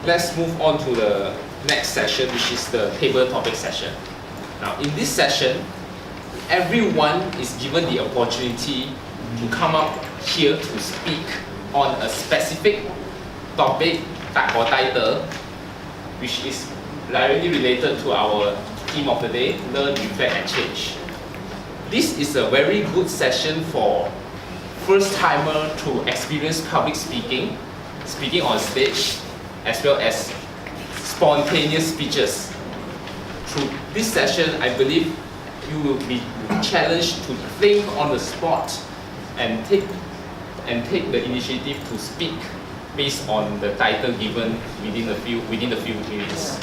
let's move on to the next session, which is the table topic session. Now, in this session, everyone is given the opportunity to come up here to speak on a specific topic or title, which is directly related to our theme of the day, Learn, Reflect and Change. This is a very good session for first-timer to experience public speaking, speaking on stage, as well as spontaneous speeches. Through this session, I believe you will be challenged to think on the spot and take the initiative to speak based on the title given within the few minutes.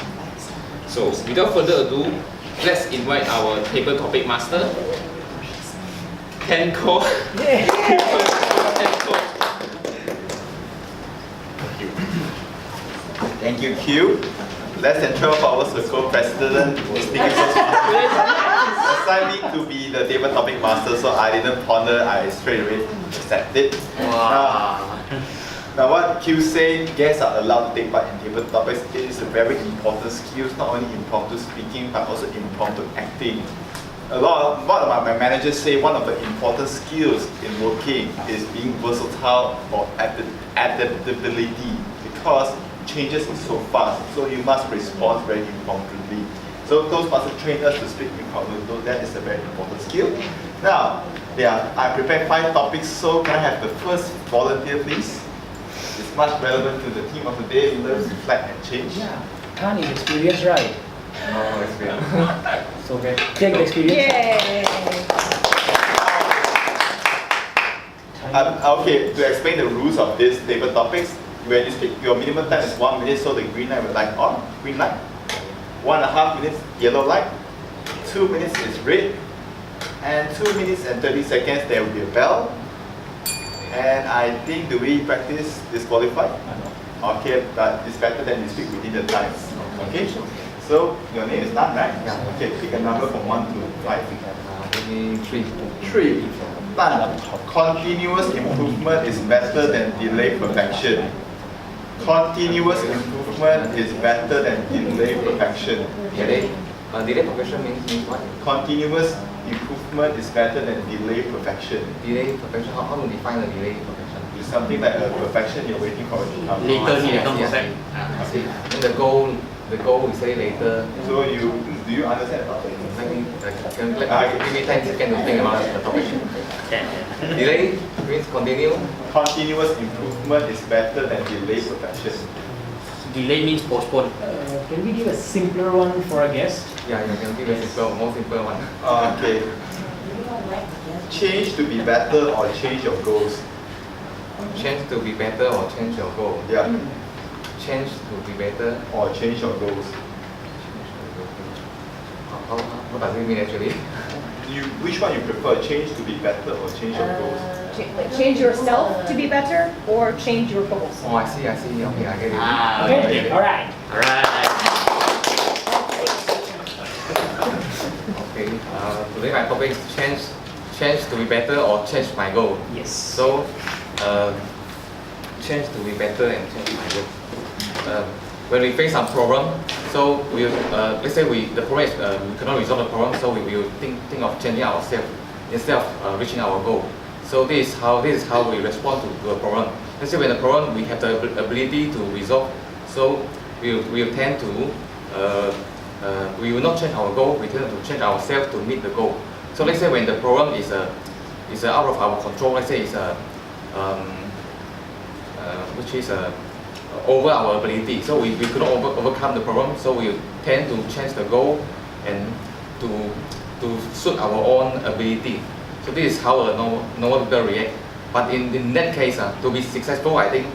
So, without further ado, let's invite our table topic master, Ken Ko. Thank you, Q. Less than 12 hours ago, President was speaking assigned me to be the table topic master, so I didn't ponder, I straight away accepted. Wow. Now what Q said, guests are allowed to take part in table topics. It is a very important skill, not only impromptu speaking, but also impromptu acting. What my managers say, one of the important skills in working is being versatile or adaptability, because changes is so fast, so you must respond very impromptu. So Toastmasters train us to speak impromptu, so that is a very important skill. Now, I prepared 5 topics, so can I have the first volunteer, please? It's much relevant to the theme of the day, Learn, Reflect and Change. Yeah, Khan is experienced, right? No experience. So okay, take the experience. Yay! Okay, to explain the rules of this table topics, when you speak, your minimum time is 1 minute, so the green light will light on, green light. 1.5 minutes, yellow light. 2 minutes is red. And 2 minutes and 30 seconds, there will be a bell. And I think, do we practice disqualified? Okay, but it's better than you speak within the time. Okay? So, your name is Tan, right? Yeah. Okay, pick a number from 1 to 5. Maybe 3. 3. Tan, continuous improvement is better than delayed perfection. Continuous improvement is better than delayed perfection. Delayed perfection means what? Continuous improvement is better than delayed perfection. Delayed perfection, how to define the delayed perfection? It's something like a perfection you're waiting for it to come. Later, I see. Then the goal we say later. So do you understand about it? Give me 10 seconds to think about the topic. Delay means continue. Continuous improvement is better than delayed perfection. Delay means postpone. Can we give a simpler one for a guest? Yeah, you can give a more simple one. Okay. Change to be better or change your goals. Change to be better or change your goal. Yeah. Change to be better. Or change your goals. What does it mean actually? Which one you prefer? Change to be better or change your goals? Change yourself to be better or change your goals? Oh, I see. Okay, I get it. Okay, all right. Okay, today my topic is change to be better or change my goal. Yes. So, change to be better and change my goal. When we face some problem, so we let's say the problem is we cannot resolve the problem, so we will think of changing ourselves instead of reaching our goal. So this is how we respond to a problem. Let's say when the problem we have the ability to resolve, so we will tend to we will not change our goal. We tend to change ourselves to meet the goal. So let's say when the problem is out of our control, let's say it's which is over our ability. So we could not overcome the problem. So we tend to change the goal and to suit our own ability. So this is how normal people react. But in that case, to be successful, I think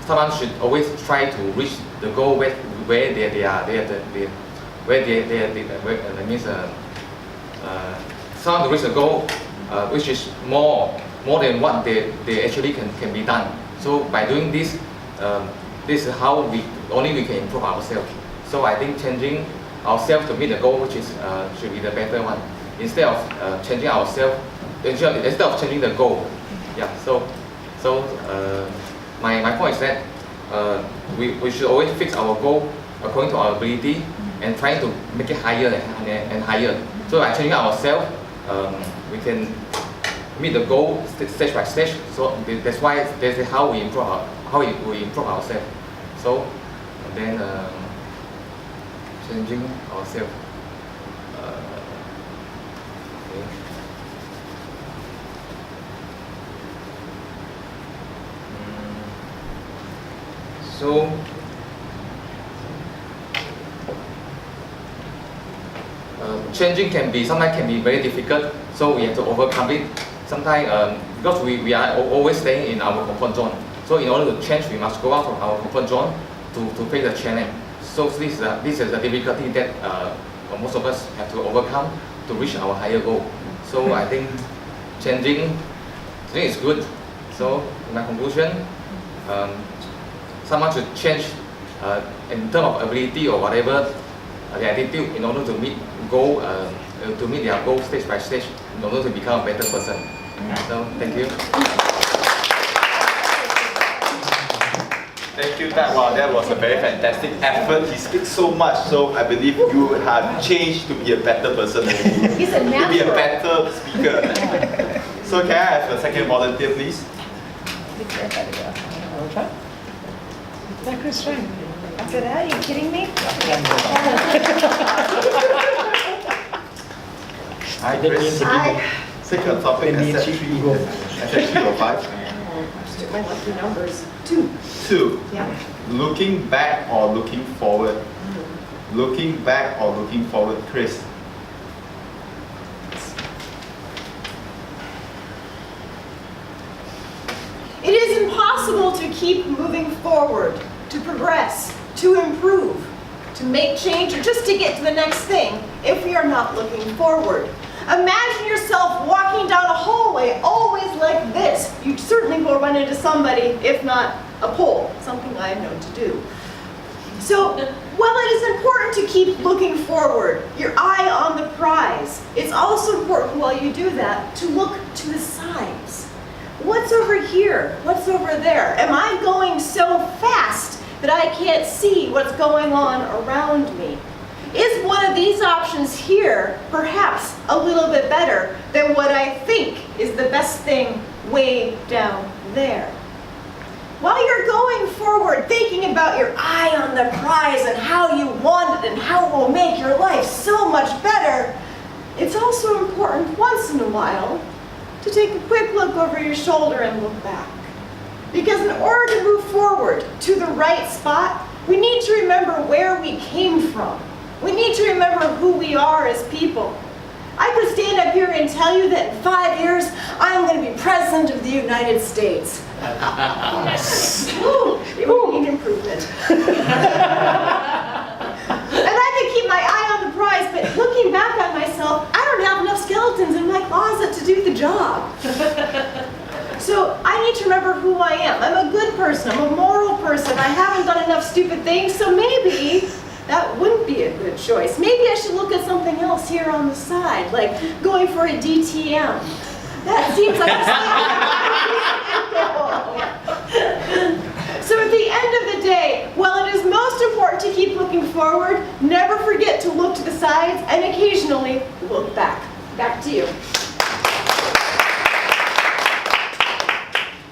someone should always try to reach the goal where they are. That means someone to reach the goal which is more than what they actually can be done. So by doing this, this is how we can improve ourselves. So I think changing ourselves to meet the goal, which is should be the better one, instead of changing ourselves, instead of changing the goal. Yeah. So my point is that we should always fix our goal according to our ability and trying to make it higher and higher. So by changing ourselves, we can meet the goal stage by stage. So that's why that's how we improve ourselves. So then changing ourselves. So changing sometimes can be very difficult, so we have to overcome it. Sometimes because we are always staying in our comfort zone, so in order to change we must go out from our comfort zone to face the challenge. So this is the difficulty that most of us have to overcome to reach our higher goal. So I think changing is good. So in my conclusion, someone should change in terms of ability or whatever the attitude in order to meet their goal stage by stage in order to become a better person. So thank you. Thank you, Tan. Wow, that was a very fantastic effort. He speaks so much, so I believe you have changed to be a better person. He's a To be a natural. better speaker. So can I have a second volunteer, please? After that, are you kidding me? Hi, Chris. I Second topic, asset 3 or 5? took my lucky numbers. 2. 2. Yeah. Looking back or looking forward? Looking back or looking forward, Chris? It is impossible to keep moving forward, to progress, to improve, to make change, or just to get to the next thing if we are not looking forward. Imagine yourself walking down a hallway always like this. You certainly will run into somebody, if not a pole, something I am known to do. So, while it is important to keep looking forward, your eye on the prize, it's also important while you do that to look to the sides. What's over here? What's over there? Am I going so fast that I can't see what's going on around me? Is one of these options here perhaps a little bit better than what I think is the best thing way down there? While you're going forward, thinking about your eye on the prize and how you want it and how it will make your life so much better, it's also important once in a while to take a quick look over your shoulder and look back. Because in order to move forward to the right spot, we need to remember where we came from. We need to remember who we are as people. I could stand up here and tell you that in 5 years, I'm going to be President of the United States. Yes. Ooh, it would need improvement. And I could keep my eye on the prize, but looking back at myself, I don't have enough skeletons in my closet to do the job. So I need to remember who I am. I'm a good person, I'm a moral person, I haven't done enough stupid things, so maybe that wouldn't be a good choice. Maybe I should look at something else here on the side, like going for a DTM. That seems like So at the end of the day, while it is most important to keep looking forward, never forget to look to the sides and occasionally look back. Back to you.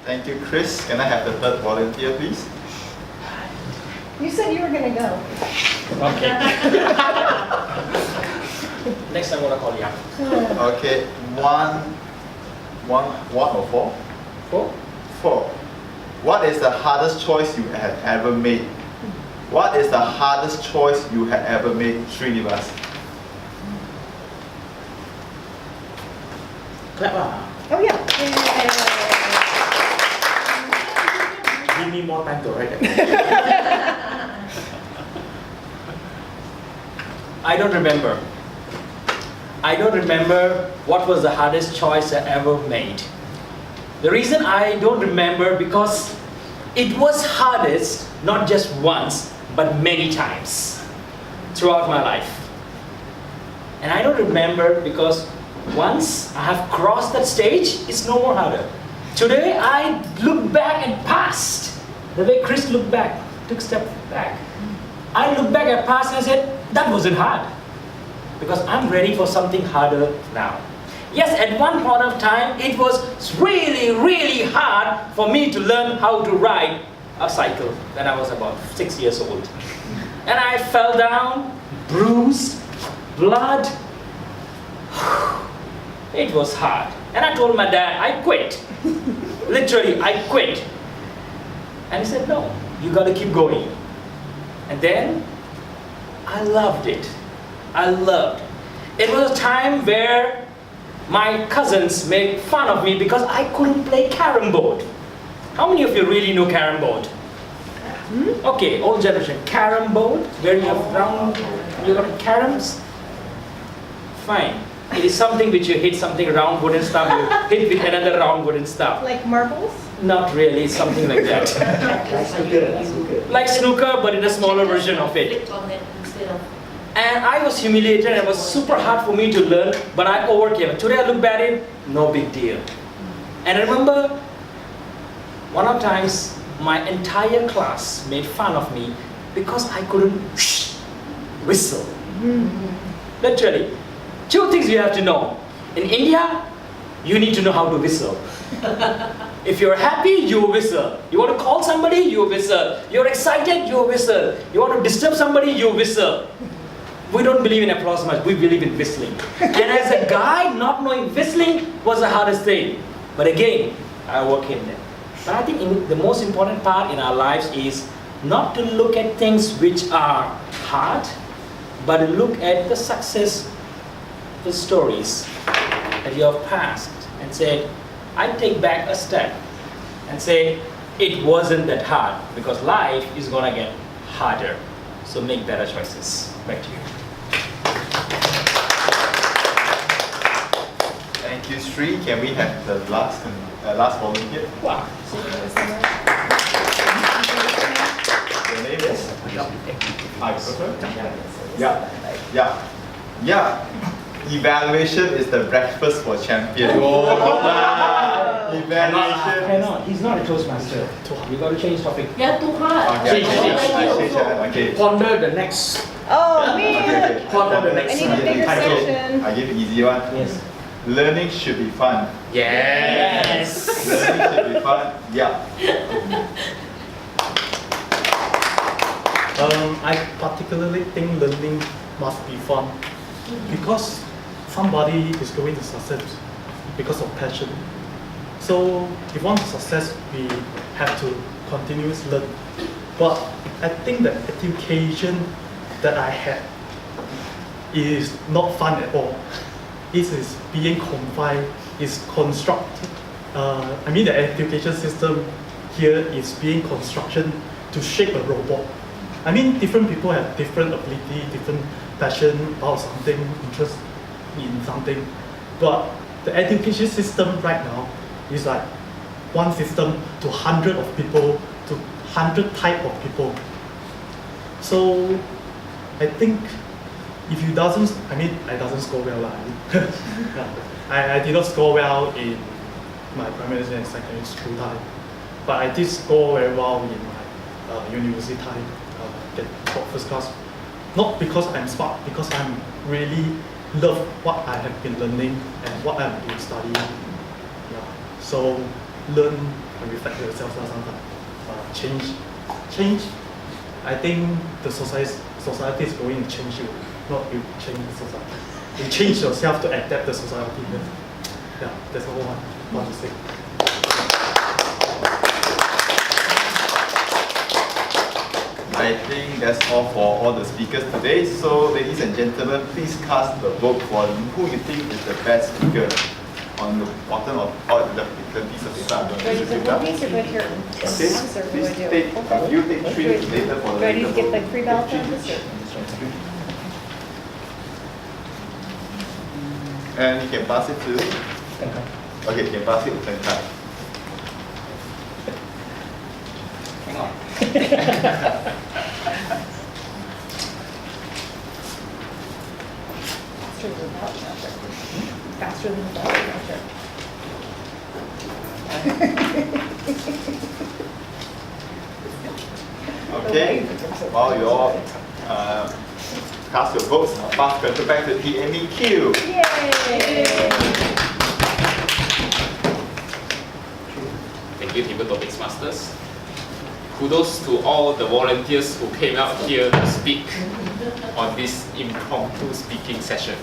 Thank you, Chris. Can I have the third volunteer, please? You said you were going to go. Okay. Next time I'm gonna call you. Okay, one or four? 4. 4. What is the hardest choice you have ever made? What is the hardest choice you have ever made, Srinivas? Clap. Oh, yeah. Give me more time to write it. I don't remember. I don't remember what was the hardest choice I ever made. The reason I don't remember because it was hardest not just once but many times throughout my life. And I don't remember because once I have crossed that stage, it's no more harder. Today I look back and past The way Chris looked back, took a step back. I looked back at past and I said, that wasn't hard. Because I'm ready for something harder now. Yes, at one point of time, it was really, really hard for me to learn how to ride a cycle when I was about 6 years old. And I fell down, bruised, blood. It was hard. And I told my dad, I quit. Literally, I quit. And he said, no, you gotta keep going. And then, I loved it. I loved. It was a time where my cousins made fun of me because I couldn't play carom board. How many of you really know carom board? Okay, old generation. Carom board, where you have round, you got caroms? Fine. It is something which you hit something round wooden stuff, you hit with another round wooden stuff. Like marbles? Not really, something like that. Like snooker, but in a smaller version of it. Clicked on it instead of. And I was humiliated and it was super hard for me to learn, but I overcame it. Today I look back at it, no big deal. And I remember one of the times my entire class made fun of me because I couldn't whistle. Literally. Two things you have to know. In India, you need to know how to whistle. If you're happy, you whistle. You want to call somebody, you whistle. You're excited, you whistle. You want to disturb somebody, you whistle. We don't believe in applause much, we believe in whistling. And as a guy, not knowing whistling was the hardest thing. But again, I overcame it. But I think the most important part in our lives is not to look at things which are hard, but to look at the success, the stories that you have passed and say, I take back a step and say, it wasn't that hard because life is gonna get harder. So make better choices. Back to you. Thank you, Sri. Can we have the last volunteer? Wow. Your name is? Yeah. Evaluation is the breakfast for champions. Evaluation. Cannot. He's not a Toastmaster. You got to change topic. Yeah, too hard. Okay. Ponder the next. Oh, man. Okay. Ponder the I next. need a bigger session. I give you easy one. Yes. Learning should be fun. Yes. Learning should be fun. Yeah. I particularly think learning must be fun because somebody is going to success because of passion. So if one to success, we have to continuously learn. But I think the education that I had is not fun at all. It is being confined, is constructed. The education system here is being construction to shape a robot. Different people have different ability, different passion about something, interest in something. But the education system right now is like one system to 100 of people, to 100 type of people. So I think if you doesn't, I doesn't score well. I did not score well in my primary and secondary school time. But I did score very well in my university time. Get top first class, not because I'm smart, because I'm really love what I have been learning and what I've been studying. Yeah. So learn and reflect yourself sometimes. Change. I think the society is going to change you, not you change the society. You change yourself to adapt the society. Yeah, that's all I want to say. I think that's all for all the speakers today. So, ladies and gentlemen, please cast the vote for who you think is the best speaker on the bottom of all the piece of paper. I'm going to use it. What piece of it here? Okay, please take a few, take 3 later for the Do I need to later get vote. like 3 ballots on this or? And you can pass it to. Okay, you can pass it to Mentari. Hang on. Faster than the ballot measure. Okay, well, you all cast your votes. I'll pass the back to TMEQ. Thank you, Table Topics Masters. Kudos to all the volunteers who came out here to speak on this impromptu speaking session.